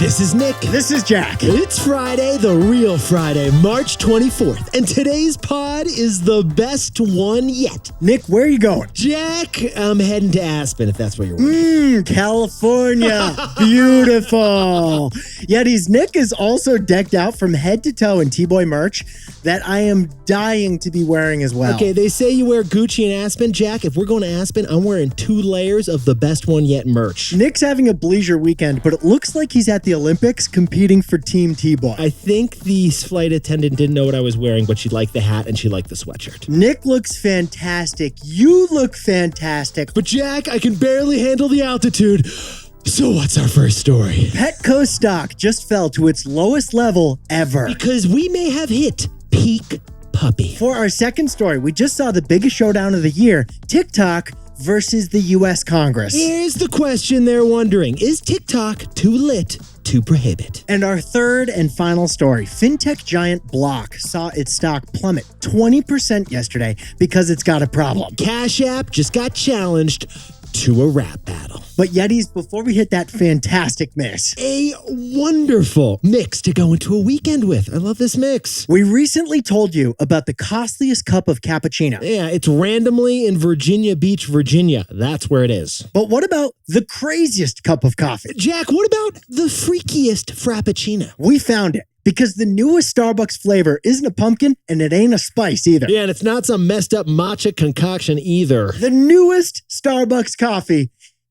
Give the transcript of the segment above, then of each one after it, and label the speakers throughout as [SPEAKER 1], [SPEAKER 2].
[SPEAKER 1] This is Nick.
[SPEAKER 2] This is Jack.
[SPEAKER 1] It's Friday, the real Friday, March 24th. And today's pod is the best one yet.
[SPEAKER 2] Nick, where are you going?
[SPEAKER 1] Jack, I'm heading to Aspen, if that's where you're going.
[SPEAKER 2] California. Beautiful. Yetis, Nick is also decked out from head to toe in T-Boy merch that I am dying to be wearing as well.
[SPEAKER 1] Okay, they say you wear Gucci in Aspen. Jack, if we're going to Aspen, I'm wearing 2 layers of the best one yet merch.
[SPEAKER 2] Nick's having a bleisure weekend, but it looks like he's at the Olympics competing for Team T-Boy.
[SPEAKER 1] I think the flight attendant didn't know what I was wearing, but she liked the hat and she liked the sweatshirt.
[SPEAKER 2] Nick looks fantastic. You look fantastic.
[SPEAKER 1] But Jack, I can barely handle the altitude. So what's our first story?
[SPEAKER 2] PetCo's stock just fell to its lowest level ever.
[SPEAKER 1] Because we may have hit peak puppy.
[SPEAKER 2] For our second story, we just saw the biggest showdown of the year, TikTok versus the U.S. Congress.
[SPEAKER 1] Here's the question they're wondering. Is TikTok too lit to prohibit?
[SPEAKER 2] And our third and final story, fintech giant Block saw its stock plummet 20% yesterday because it's got a problem.
[SPEAKER 1] Cash App just got challenged to a rap battle.
[SPEAKER 2] But Yetis, before we hit that fantastic mix,
[SPEAKER 1] a wonderful mix to go into a weekend with. I love this mix.
[SPEAKER 2] We recently told you about the costliest cup of cappuccino.
[SPEAKER 1] Yeah, it's randomly in Virginia Beach, Virginia. That's where it is.
[SPEAKER 2] But what about the craziest cup of coffee?
[SPEAKER 1] Jack, what about the freakiest frappuccino?
[SPEAKER 2] We found it. Because the newest Starbucks flavor isn't a pumpkin and it ain't a spice either.
[SPEAKER 1] Yeah, and it's not some messed up matcha concoction either.
[SPEAKER 2] The newest Starbucks coffee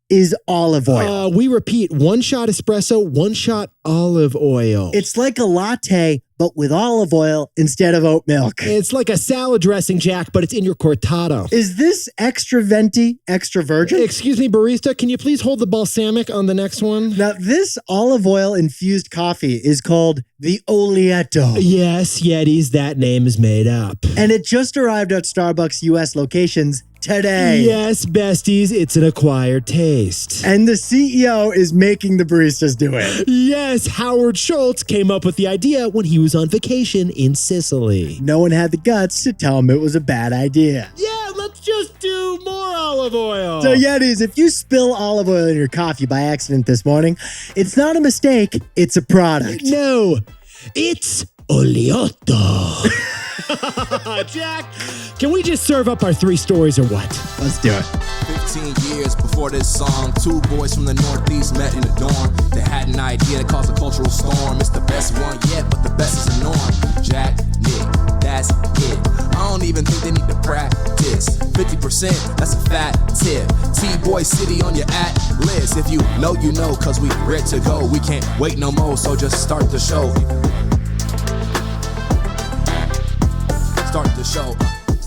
[SPEAKER 2] is olive oil.
[SPEAKER 1] We repeat, 1 shot espresso, 1 shot olive oil.
[SPEAKER 2] It's like a latte, but with olive oil instead of oat milk.
[SPEAKER 1] It's like a salad dressing, Jack, but it's in your cortado.
[SPEAKER 2] Is this extra venti, extra virgin?
[SPEAKER 1] Excuse me, barista, can you please hold the balsamic on the next one?
[SPEAKER 2] Now, this olive oil infused coffee is called the Oleato.
[SPEAKER 1] Yes, Yetis, that name is made up.
[SPEAKER 2] And it just arrived at Starbucks US locations today.
[SPEAKER 1] Yes, besties, it's an acquired taste.
[SPEAKER 2] And the CEO is making the baristas do it.
[SPEAKER 1] Yes, Howard Schultz came up with the idea when he was on vacation in Sicily.
[SPEAKER 2] No one had the guts to tell him it was a bad idea.
[SPEAKER 1] Yeah, let's just do more olive oil.
[SPEAKER 2] So Yetis, if you spill olive oil in your coffee by accident this morning, it's not a mistake, it's a product.
[SPEAKER 1] No, it's Oleato. Jack, can we just serve up our 3 stories or what?
[SPEAKER 2] Let's do it.
[SPEAKER 3] 15 years before this song, 2 boys from the Northeast met in the dorm. They had an idea that caused a cultural storm. It's the best one yet, but the best is the norm. Jack, Nick, that's it. I don't even think they need to practice. 50%, that's a fat tip. T-Boy City on your at-list. If you know, you know, cause we ready to go. We can't wait no more, so just start the show. Start the show.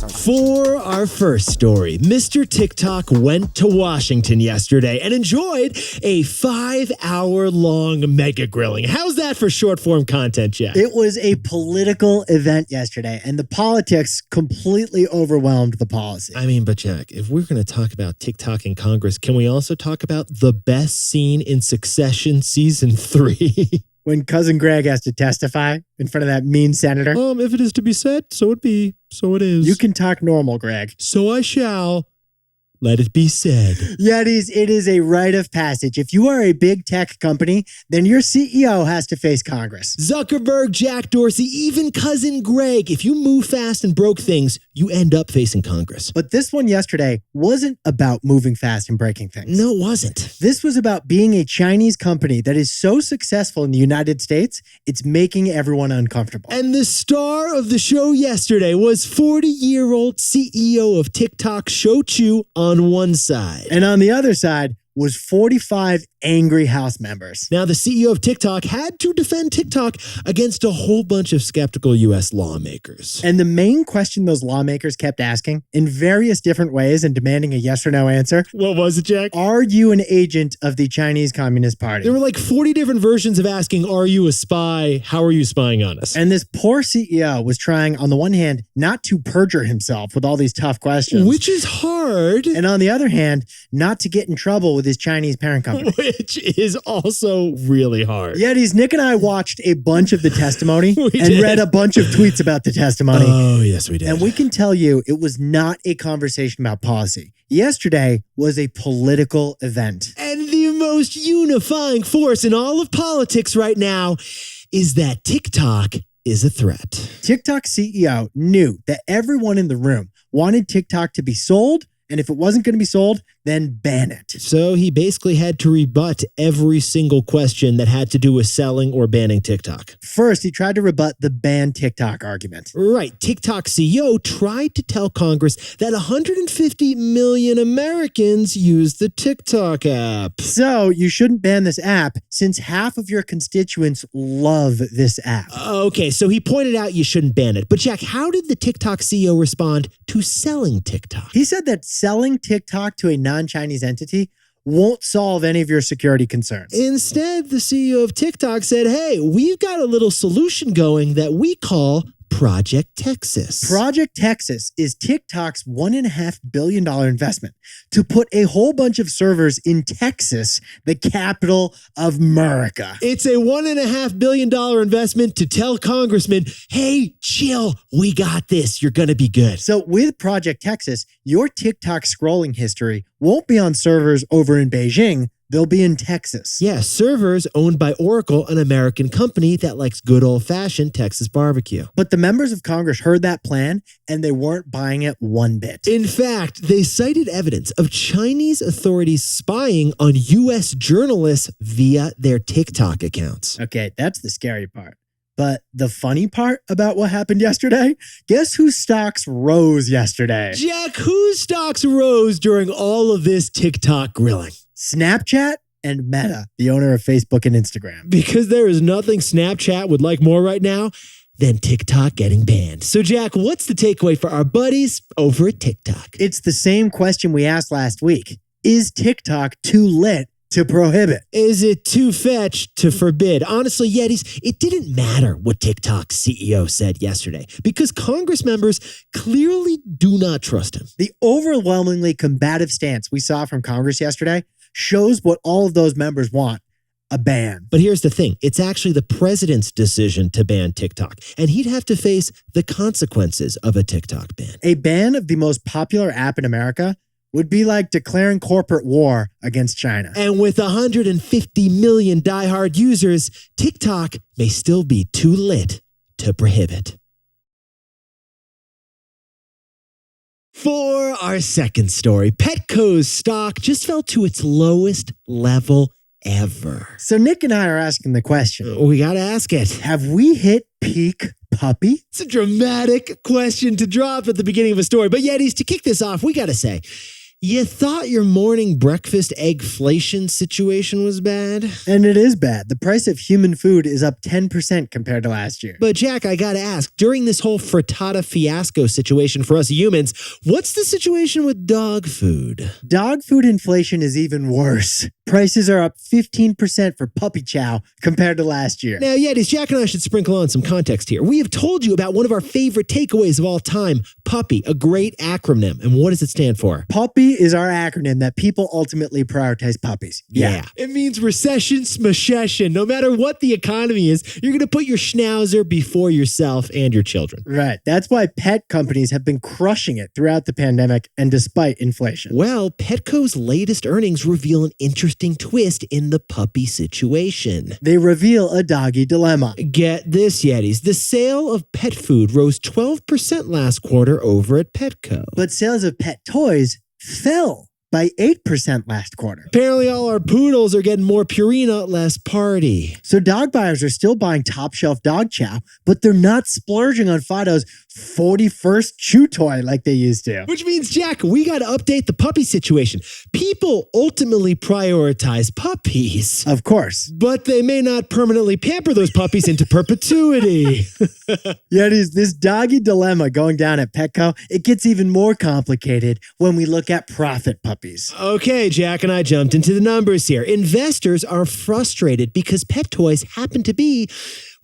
[SPEAKER 1] For our first story, Mr. TikTok went to Washington yesterday and enjoyed a 5-hour-long mega grilling. How's that for short-form content, Jack?
[SPEAKER 2] It was a political event yesterday, and the politics completely overwhelmed the policy.
[SPEAKER 1] I mean, but Jack, if we're going to talk about TikTok in Congress, can we also talk about the best scene in Succession Season 3?
[SPEAKER 2] When Cousin Greg has to testify in front of that mean senator.
[SPEAKER 1] If it is to be said, so it be, so it is.
[SPEAKER 2] You can talk normal, Greg.
[SPEAKER 1] So I shall. Let it be said.
[SPEAKER 2] Yetis, it is a rite of passage. If you are a big tech company, then your CEO has to face Congress.
[SPEAKER 1] Zuckerberg, Jack Dorsey, even Cousin Greg. If you move fast and broke things, you end up facing Congress.
[SPEAKER 2] But this one yesterday wasn't about moving fast and breaking things.
[SPEAKER 1] No, it wasn't.
[SPEAKER 2] This was about being a Chinese company that is so successful in the United States, it's making everyone uncomfortable.
[SPEAKER 1] And the star of the show yesterday was 40-year-old CEO of TikTok, CHWY, on one side.
[SPEAKER 2] And on the other side was 45 angry House members.
[SPEAKER 1] Now, the CEO of TikTok had to defend TikTok against a whole bunch of skeptical U.S. lawmakers.
[SPEAKER 2] And the main question those lawmakers kept asking in various different ways and demanding a yes or no answer.
[SPEAKER 1] What was it, Jack?
[SPEAKER 2] Are you an agent of the Chinese Communist Party?
[SPEAKER 1] There were like 40 different versions of asking, are you a spy? How are you spying on us?
[SPEAKER 2] And this poor CEO was trying, on the one hand, not to perjure himself with all these tough questions.
[SPEAKER 1] Which is hard.
[SPEAKER 2] And on the other hand, not to get in trouble with his Chinese parent company.
[SPEAKER 1] Which is also really hard.
[SPEAKER 2] Yetis, Nick and I watched a bunch of the testimony and read a bunch of tweets about the testimony.
[SPEAKER 1] Oh, yes, we did.
[SPEAKER 2] And we can tell you it was not a conversation about policy. Yesterday was a political event.
[SPEAKER 1] And the most unifying force in all of politics right now is that TikTok is a threat.
[SPEAKER 2] TikTok CEO knew that everyone in the room wanted TikTok to be sold, and if it wasn't going to be sold, then ban it.
[SPEAKER 1] So he basically had to rebut every single question that had to do with selling or banning TikTok.
[SPEAKER 2] First, he tried to rebut the ban TikTok argument.
[SPEAKER 1] Right. TikTok CEO tried to tell Congress that 150 million Americans use the TikTok app.
[SPEAKER 2] So you shouldn't ban this app since half of your constituents love this app.
[SPEAKER 1] Okay, so he pointed out you shouldn't ban it. But Jack, how did the TikTok CEO respond to selling TikTok?
[SPEAKER 2] He said that selling TikTok to a non-Chinese entity won't solve any of your security concerns.
[SPEAKER 1] Instead, the CEO of TikTok said, hey, we've got a little solution going that we call Project Texas.
[SPEAKER 2] Project Texas is TikTok's $1.5 billion investment to put a whole bunch of servers in Texas, the capital of America.
[SPEAKER 1] It's a $1.5 billion investment to tell congressmen, hey, chill, we got this. You're going to be good.
[SPEAKER 2] So with Project Texas, your TikTok scrolling history won't be on servers over in Beijing. They'll be in Texas.
[SPEAKER 1] Yeah, servers owned by Oracle, an American company that likes good old-fashioned Texas barbecue.
[SPEAKER 2] But the members of Congress heard that plan, and they weren't buying it one bit.
[SPEAKER 1] In fact, they cited evidence of Chinese authorities spying on U.S. journalists via their TikTok accounts.
[SPEAKER 2] Okay, that's the scary part. But the funny part about what happened yesterday? Guess whose stocks rose yesterday?
[SPEAKER 1] Jack, whose stocks rose during all of this TikTok grilling?
[SPEAKER 2] Snapchat and Meta, the owner of Facebook and Instagram.
[SPEAKER 1] Because there is nothing Snapchat would like more right now than TikTok getting banned. So Jack, what's the takeaway for our buddies over at TikTok?
[SPEAKER 2] It's the same question we asked last week. Is TikTok too lit to prohibit?
[SPEAKER 1] Is it too fetched to forbid? Honestly, Yetis, it didn't matter what TikTok's CEO said yesterday because Congress members clearly do not trust him.
[SPEAKER 2] The overwhelmingly combative stance we saw from Congress yesterday shows what all of those members want, a ban.
[SPEAKER 1] But here's the thing. It's actually the president's decision to ban TikTok, and he'd have to face the consequences of a TikTok ban.
[SPEAKER 2] A ban of the most popular app in America would be like declaring corporate war against China.
[SPEAKER 1] And with 150 million diehard users, TikTok may still be too lit to prohibit. For our second story, PetCo's stock just fell to its lowest level ever.
[SPEAKER 2] So Nick and I are asking the question.
[SPEAKER 1] We gotta ask it.
[SPEAKER 2] Have we hit peak puppy?
[SPEAKER 1] It's a dramatic question to drop at the beginning of a story. But Yetis, to kick this off, we gotta say, you thought your morning breakfast eggflation situation was bad?
[SPEAKER 2] And it is bad. The price of human food is up 10% compared to last year.
[SPEAKER 1] But Jack, I gotta ask, during this whole frittata fiasco situation for us humans, what's the situation with dog food?
[SPEAKER 2] Dog food inflation is even worse. Prices are up 15% for puppy chow compared to last year.
[SPEAKER 1] Now, Yetis, Jack and I should sprinkle on some context here. We have told you about one of our favorite takeaways of all time, PUPPY, a great acronym. And what does it stand for?
[SPEAKER 2] PUPPY is our acronym that people ultimately prioritize puppies.
[SPEAKER 1] Yeah. It means recession smashession. No matter what the economy is, you're going to put your schnauzer before yourself and your children.
[SPEAKER 2] Right. That's why pet companies have been crushing it throughout the pandemic and despite inflation.
[SPEAKER 1] Well, PetCo's latest earnings reveal an interesting twist in the puppy situation.
[SPEAKER 2] They reveal a doggy dilemma.
[SPEAKER 1] Get this, Yetis. The sale of pet food rose 12% last quarter over at PetCo.
[SPEAKER 2] But sales of pet toys fell by 8% last quarter.
[SPEAKER 1] Apparently all our poodles are getting more Purina, less party.
[SPEAKER 2] So dog buyers are still buying top shelf dog chow, but they're not splurging on Fido's 41st chew toy like they used to.
[SPEAKER 1] Which means, Jack, we got to update the puppy situation. People ultimately prioritize puppies.
[SPEAKER 2] Of course.
[SPEAKER 1] But they may not permanently pamper those puppies into perpetuity.
[SPEAKER 2] Yeah, it is this doggy dilemma going down at PetCo. It gets even more complicated when we look at profit puppies.
[SPEAKER 1] Okay, Jack and I jumped into the numbers here. Investors are frustrated because pet toys happen to be,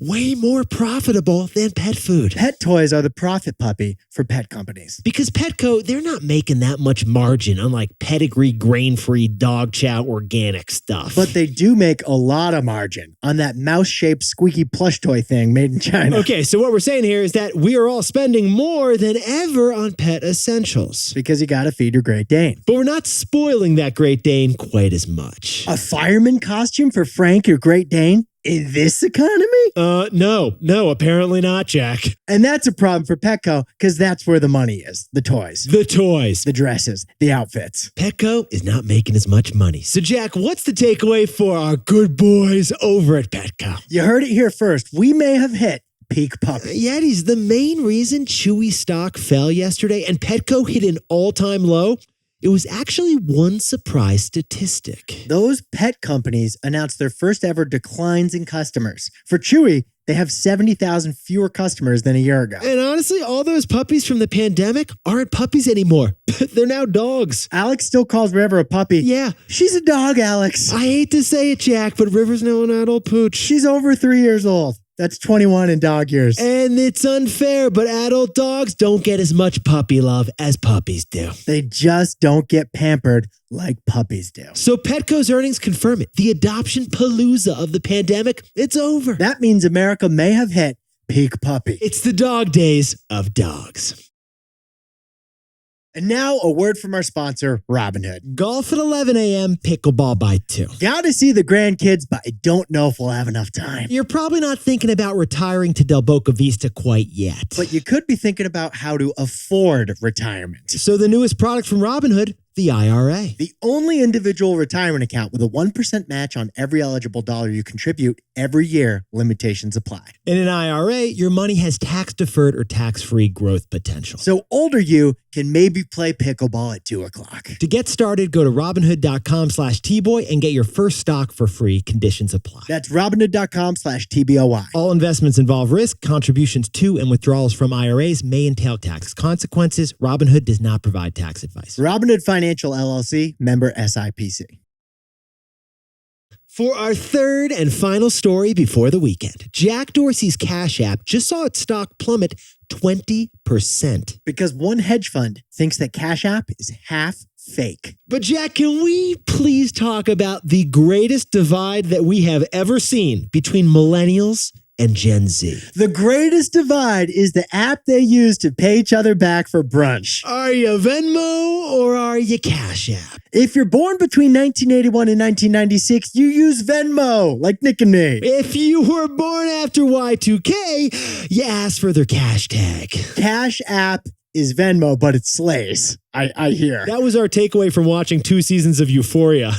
[SPEAKER 1] way more profitable than pet food.
[SPEAKER 2] Pet toys are the profit puppy for pet companies.
[SPEAKER 1] Because Petco, they're not making that much margin on like pedigree, grain-free, dog chow, organic stuff.
[SPEAKER 2] But they do make a lot of margin on that mouse-shaped squeaky plush toy thing made in China.
[SPEAKER 1] Okay, so what we're saying here is that we are all spending more than ever on pet essentials.
[SPEAKER 2] Because you gotta feed your Great Dane.
[SPEAKER 1] But we're not spoiling that Great Dane quite as much.
[SPEAKER 2] A fireman costume for Frank, your Great Dane? In this economy?
[SPEAKER 1] No, apparently not, Jack.
[SPEAKER 2] And that's a problem for Petco, because that's where the money is. The toys.
[SPEAKER 1] The toys.
[SPEAKER 2] The dresses. The outfits.
[SPEAKER 1] Petco is not making as much money. So, Jack, what's the takeaway for our good boys over at Petco?
[SPEAKER 2] You heard it here first. We may have hit peak puppy.
[SPEAKER 1] Yetis, the main reason CHWY stock fell yesterday and Petco hit an all-time low, it was actually one surprise statistic.
[SPEAKER 2] Those pet companies announced their first ever declines in customers. For CHWY, they have 70,000 fewer customers than a year ago.
[SPEAKER 1] And honestly, all those puppies from the pandemic aren't puppies anymore. They're now dogs.
[SPEAKER 2] Alex still calls River a puppy.
[SPEAKER 1] Yeah.
[SPEAKER 2] She's a dog, Alex.
[SPEAKER 1] I hate to say it, Jack, but River's now an adult pooch.
[SPEAKER 2] She's over 3 years old. That's 21 in dog years.
[SPEAKER 1] And it's unfair, but adult dogs don't get as much puppy love as puppies do.
[SPEAKER 2] They just don't get pampered like puppies do.
[SPEAKER 1] So Petco's earnings confirm it. The adoption palooza of the pandemic, it's over.
[SPEAKER 2] That means America may have hit peak puppy.
[SPEAKER 1] It's the dog days of dogs.
[SPEAKER 2] And now a word from our sponsor, Robinhood.
[SPEAKER 1] Golf at 11 a.m., pickleball by 2.
[SPEAKER 2] Gotta see the grandkids, but I don't know if we'll have enough time.
[SPEAKER 1] You're probably not thinking about retiring to Del Boca Vista quite yet.
[SPEAKER 2] But you could be thinking about how to afford retirement.
[SPEAKER 1] So the newest product from Robinhood, the IRA.
[SPEAKER 2] The only individual retirement account with a 1% match on every eligible dollar you contribute every year. Limitations apply.
[SPEAKER 1] In an IRA, your money has tax-deferred or tax-free growth potential.
[SPEAKER 2] So older you can maybe play pickleball at 2 o'clock.
[SPEAKER 1] To get started, go to Robinhood.com/TBoy and get your first stock for free. Conditions apply.
[SPEAKER 2] That's Robinhood.com/TBOY.
[SPEAKER 1] All investments involve risk. Contributions to and withdrawals from IRAs may entail tax consequences. Robinhood does not provide tax advice.
[SPEAKER 2] Robinhood Financial LLC, member SIPC.
[SPEAKER 1] For our third and final story before the weekend, Jack Dorsey's Cash App just saw its stock plummet 20%.
[SPEAKER 2] Because one hedge fund thinks that Cash App is half fake.
[SPEAKER 1] But Jack, can we please talk about the greatest divide that we have ever seen between millennials and Gen Z?
[SPEAKER 2] The greatest divide is the app they use to pay each other back for brunch.
[SPEAKER 1] Are you Venmo or are you Cash App?
[SPEAKER 2] If you're born between 1981 and 1996, you use Venmo, like Nick and me.
[SPEAKER 1] If you were born after Y2K, you ask for their cash tag.
[SPEAKER 2] Cash App is Venmo, but it slays. I hear.
[SPEAKER 1] That was our takeaway from watching 2 seasons of Euphoria.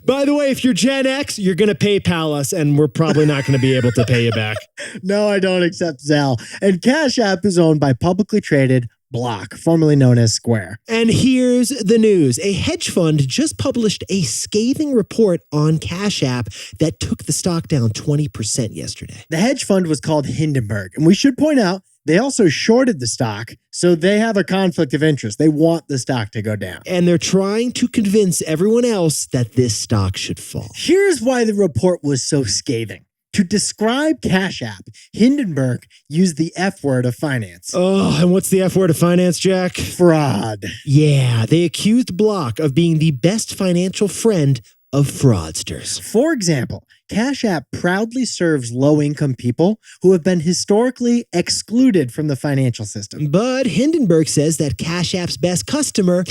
[SPEAKER 1] By the way, if you're Gen X, you're going to PayPal us, and we're probably not going to be able to pay you back.
[SPEAKER 2] No, I don't accept Zelle. And Cash App is owned by publicly traded Block, formerly known as Square.
[SPEAKER 1] And here's the news. A hedge fund just published a scathing report on Cash App that took the stock down 20% yesterday.
[SPEAKER 2] The hedge fund was called Hindenburg, and we should point out they also shorted the stock, so they have a conflict of interest. They want the stock to go down.
[SPEAKER 1] And they're trying to convince everyone else that this stock should fall.
[SPEAKER 2] Here's why the report was so scathing. To describe Cash App, Hindenburg used the F word of finance.
[SPEAKER 1] Oh, and what's the F word of finance, Jack?
[SPEAKER 2] Fraud.
[SPEAKER 1] Yeah, they accused Block of being the best financial friend of fraudsters.
[SPEAKER 2] For example, Cash App proudly serves low-income people who have been historically excluded from the financial system.
[SPEAKER 1] But Hindenburg says that Cash App's best customer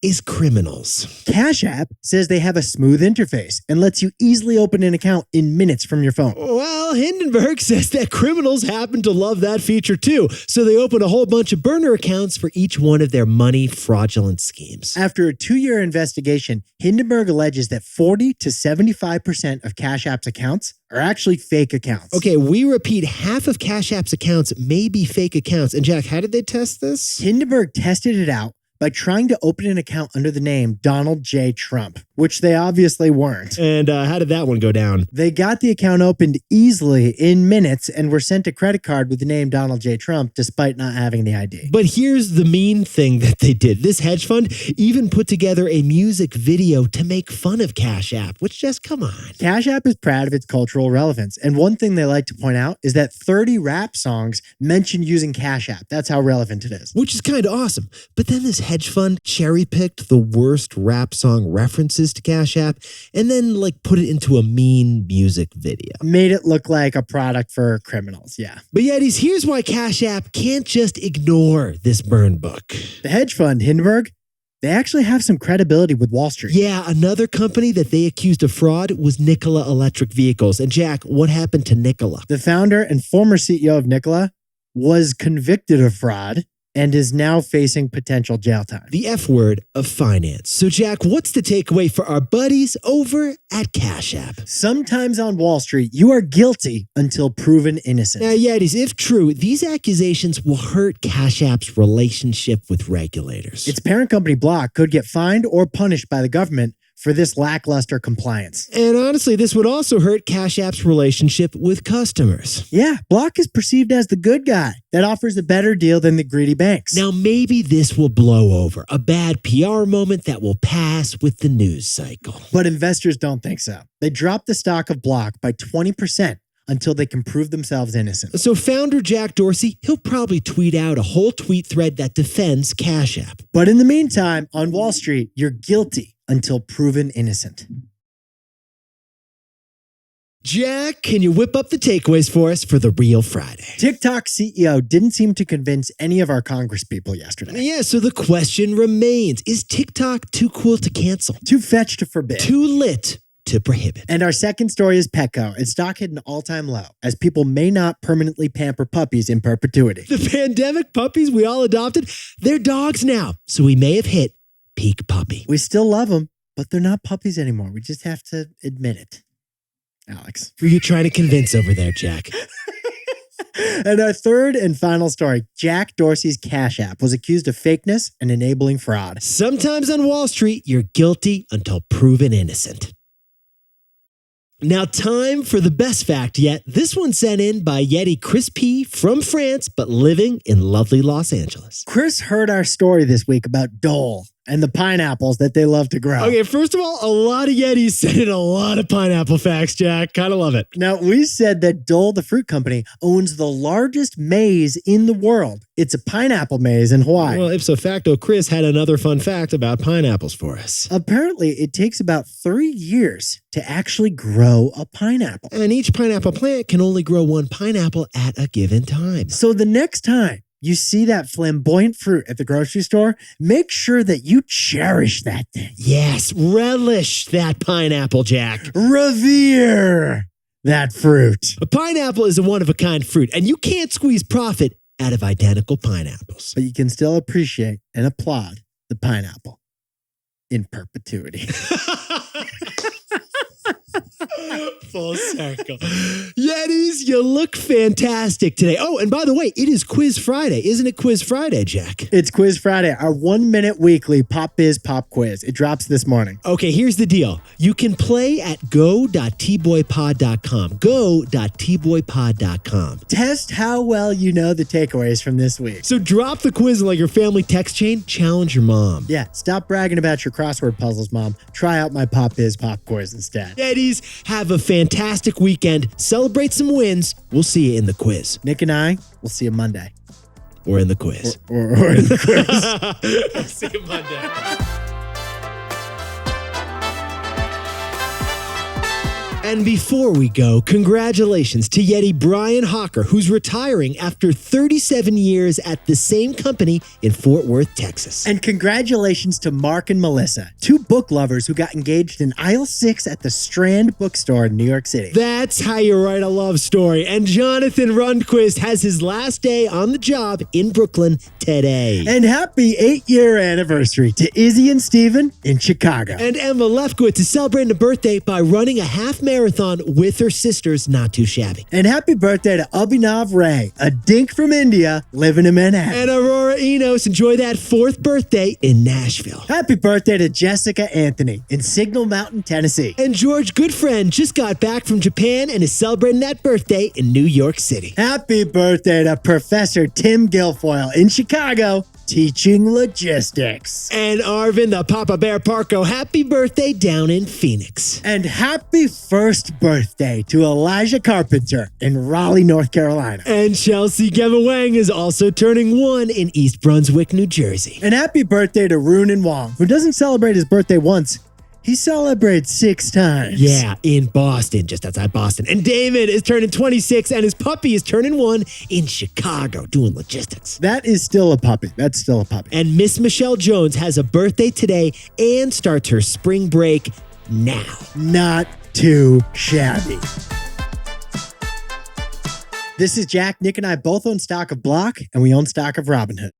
[SPEAKER 1] is criminals.
[SPEAKER 2] Cash App says they have a smooth interface and lets you easily open an account in minutes from your phone.
[SPEAKER 1] Well, Hindenburg says that criminals happen to love that feature too, so they open a whole bunch of burner accounts for each one of their money fraudulent schemes.
[SPEAKER 2] After a 2-year investigation, Hindenburg alleges that 40 to 75% of Cash App's accounts are actually fake accounts.
[SPEAKER 1] Okay, we repeat, half of Cash App's accounts may be fake accounts. And Jack, how did they test this?
[SPEAKER 2] Hindenburg tested it out by trying to open an account under the name Donald J. Trump. which they obviously weren't.
[SPEAKER 1] And how did that one go down?
[SPEAKER 2] They got the account opened easily in minutes and were sent a credit card with the name Donald J. Trump despite not having the ID.
[SPEAKER 1] But here's the mean thing that they did. This hedge fund even put together a music video to make fun of Cash App, which just, come on.
[SPEAKER 2] Cash App is proud of its cultural relevance. And one thing they like to point out is that 30 rap songs mention using Cash App. That's how relevant it is.
[SPEAKER 1] Which is kind of awesome. But then this hedge fund cherry-picked the worst rap song references to Cash App and then put it into a mean music video.
[SPEAKER 2] Made it look like a product for criminals, yeah.
[SPEAKER 1] But Yetis, here's why Cash App can't just ignore this burn book.
[SPEAKER 2] The hedge fund, Hindenburg, they actually have some credibility with Wall Street.
[SPEAKER 1] Yeah, another company that they accused of fraud was Nikola Electric Vehicles. And Jack, what happened to Nikola?
[SPEAKER 2] The founder and former CEO of Nikola was convicted of fraud and is now facing potential jail time.
[SPEAKER 1] The F word of finance. So Jack, what's the takeaway for our buddies over at Cash App?
[SPEAKER 2] Sometimes on Wall Street, you are guilty until proven innocent.
[SPEAKER 1] Now, Yetis, if true, these accusations will hurt Cash App's relationship with regulators.
[SPEAKER 2] Its parent company, Block, could get fined or punished by the government for this lackluster compliance.
[SPEAKER 1] And honestly, this would also hurt Cash App's relationship with customers.
[SPEAKER 2] Yeah, Block is perceived as the good guy that offers a better deal than the greedy banks.
[SPEAKER 1] Now, maybe this will blow over, a bad PR moment that will pass with the news cycle.
[SPEAKER 2] But investors don't think so. They dropped the stock of Block by 20% until they can prove themselves innocent.
[SPEAKER 1] So founder Jack Dorsey, he'll probably tweet out a whole tweet thread that defends Cash App.
[SPEAKER 2] But in the meantime, on Wall Street, you're guilty until proven innocent.
[SPEAKER 1] Jack, can you whip up the takeaways for us for the Real Friday?
[SPEAKER 2] TikTok CEO didn't seem to convince any of our Congress people yesterday.
[SPEAKER 1] Yeah, so the question remains, is TikTok too cool to cancel?
[SPEAKER 2] Too fetch to forbid.
[SPEAKER 1] Too lit to prohibit?
[SPEAKER 2] And our second story is PetCo. Its stock hit an all-time low, as people may not permanently pamper puppies in perpetuity.
[SPEAKER 1] The pandemic puppies we all adopted, they're dogs now, so we may have hit peak puppy.
[SPEAKER 2] We still love them, but they're not puppies anymore. We just have to admit it. Alex.
[SPEAKER 1] Who are you trying to convince over there, Jack?
[SPEAKER 2] And our third and final story, Jack Dorsey's Cash App was accused of fakeness and enabling fraud.
[SPEAKER 1] Sometimes on Wall Street, you're guilty until proven innocent. Now, time for the best fact yet. This one sent in by Yeti Chris P. from France, but living in lovely Los Angeles.
[SPEAKER 2] Chris heard our story this week about Dole and the pineapples that they love to grow.
[SPEAKER 1] Okay, first of all, a lot of Yetis sent in a lot of pineapple facts, Jack. Kind of love it.
[SPEAKER 2] Now, we said that Dole, the fruit company, owns the largest maze in the world. It's a pineapple maze in Hawaii.
[SPEAKER 1] Well, ipso facto, Chris had another fun fact about pineapples for us.
[SPEAKER 2] Apparently, it takes about 3 years to actually grow a pineapple.
[SPEAKER 1] And each pineapple plant can only grow one pineapple at a given time.
[SPEAKER 2] So the next time you see that flamboyant fruit at the grocery store, make sure that you cherish that thing.
[SPEAKER 1] Yes, relish that pineapple, Jack.
[SPEAKER 2] Revere that fruit.
[SPEAKER 1] A pineapple is a one-of-a-kind fruit, and you can't squeeze profit out of identical pineapples.
[SPEAKER 2] But you can still appreciate and applaud the pineapple in perpetuity.
[SPEAKER 1] Full circle. Yetis, you look fantastic today. Oh, and by the way, it is Quiz Friday. Isn't it Quiz Friday, Jack?
[SPEAKER 2] It's Quiz Friday, our 1-minute weekly pop-biz pop quiz. It drops this morning.
[SPEAKER 1] Okay, here's the deal. You can play at go.tboypod.com. Go.tboypod.com.
[SPEAKER 2] Test how well you know the takeaways from this week.
[SPEAKER 1] So drop the quiz like your family text chain. Challenge your mom.
[SPEAKER 2] Yeah, stop bragging about your crossword puzzles, Mom. Try out my pop-biz pop quiz instead.
[SPEAKER 1] Yetis, have a fantastic weekend. Celebrate some wins. We'll see you in the quiz.
[SPEAKER 2] Nick and I, we'll see you Monday.
[SPEAKER 1] Or in the quiz.
[SPEAKER 2] Or in the quiz.
[SPEAKER 1] See you Monday. And before we go, congratulations to Yeti Brian Hawker, who's retiring after 37 years at the same company in Fort Worth, Texas.
[SPEAKER 2] And congratulations to Mark and Melissa, 2 book lovers who got engaged in aisle 6 at the Strand bookstore in New York City.
[SPEAKER 1] That's how you write a love story. And Jonathan Rundquist has his last day on the job in Brooklyn today.
[SPEAKER 2] And happy 8-year anniversary to Izzy and Steven in Chicago.
[SPEAKER 1] And Emma Lefkowitz is celebrating a birthday by running a half marathon marathon with her sisters, Not Too Shabby.
[SPEAKER 2] And happy birthday to Abhinav Ray, a dink from India living in Manhattan.
[SPEAKER 1] And Aurora Enos, enjoy that 4th birthday in Nashville.
[SPEAKER 2] Happy birthday to Jessica Anthony in Signal Mountain, Tennessee.
[SPEAKER 1] And George Goodfriend just got back from Japan and is celebrating that birthday in New York City.
[SPEAKER 2] Happy birthday to Professor Tim Guilfoyle in Chicago, teaching logistics.
[SPEAKER 1] And Arvin, the Papa Bear Parko, happy birthday down in Phoenix.
[SPEAKER 2] And happy first birthday to Elijah Carpenter in Raleigh, North Carolina.
[SPEAKER 1] And Chelsea Gemma-Wang is also turning 1 in East Brunswick, New Jersey.
[SPEAKER 2] And happy birthday to Runen Wong, who doesn't celebrate his birthday once. He celebrates 6 times.
[SPEAKER 1] Yeah, in Boston, just outside Boston. And David is turning 26, and his puppy is turning 1 in Chicago, doing logistics.
[SPEAKER 2] That is still a puppy. That's still a puppy.
[SPEAKER 1] And Miss Michelle Jones has a birthday today and starts her spring break now.
[SPEAKER 2] Not too shabby. This is Jack. Nick and I both own stock of Block, and we own stock of Robinhood.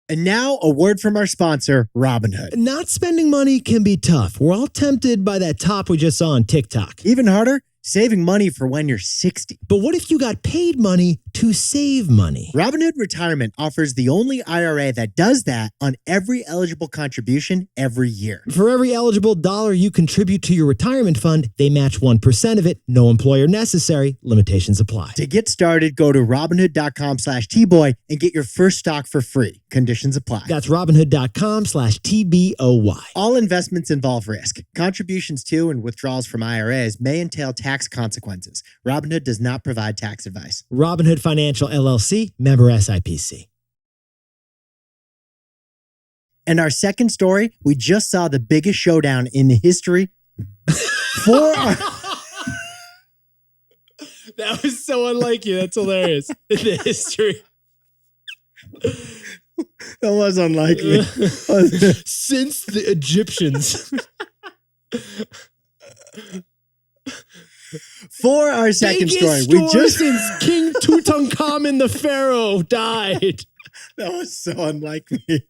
[SPEAKER 2] And now, a word from our sponsor, Robinhood.
[SPEAKER 1] Not spending money can be tough. We're all tempted by that top we just saw on TikTok.
[SPEAKER 2] Even harder, saving money for when you're 60.
[SPEAKER 1] But what if you got paid money to save money?
[SPEAKER 2] Robinhood Retirement offers the only IRA that does that on every eligible contribution every year.
[SPEAKER 1] For every eligible dollar you contribute to your retirement fund, they match 1% of it. No employer necessary. Limitations apply.
[SPEAKER 2] To get started, go to Robinhood.com/TBoy and get your first stock for free. Conditions apply.
[SPEAKER 1] That's Robinhood.com/TBOY.
[SPEAKER 2] All investments involve risk. Contributions to and withdrawals from IRAs may entail tax consequences. Robinhood does not provide tax advice.
[SPEAKER 1] Robinhood Financial LLC, member SIPC.
[SPEAKER 2] And our second story, we just saw the biggest showdown in the history for our...
[SPEAKER 1] That was so unlike you. That's hilarious. In the history.
[SPEAKER 2] That was unlikely.
[SPEAKER 1] Since the Egyptians.
[SPEAKER 2] For our second story, we just
[SPEAKER 1] since King Tutankhamun the Pharaoh died.
[SPEAKER 2] That was so unlikely.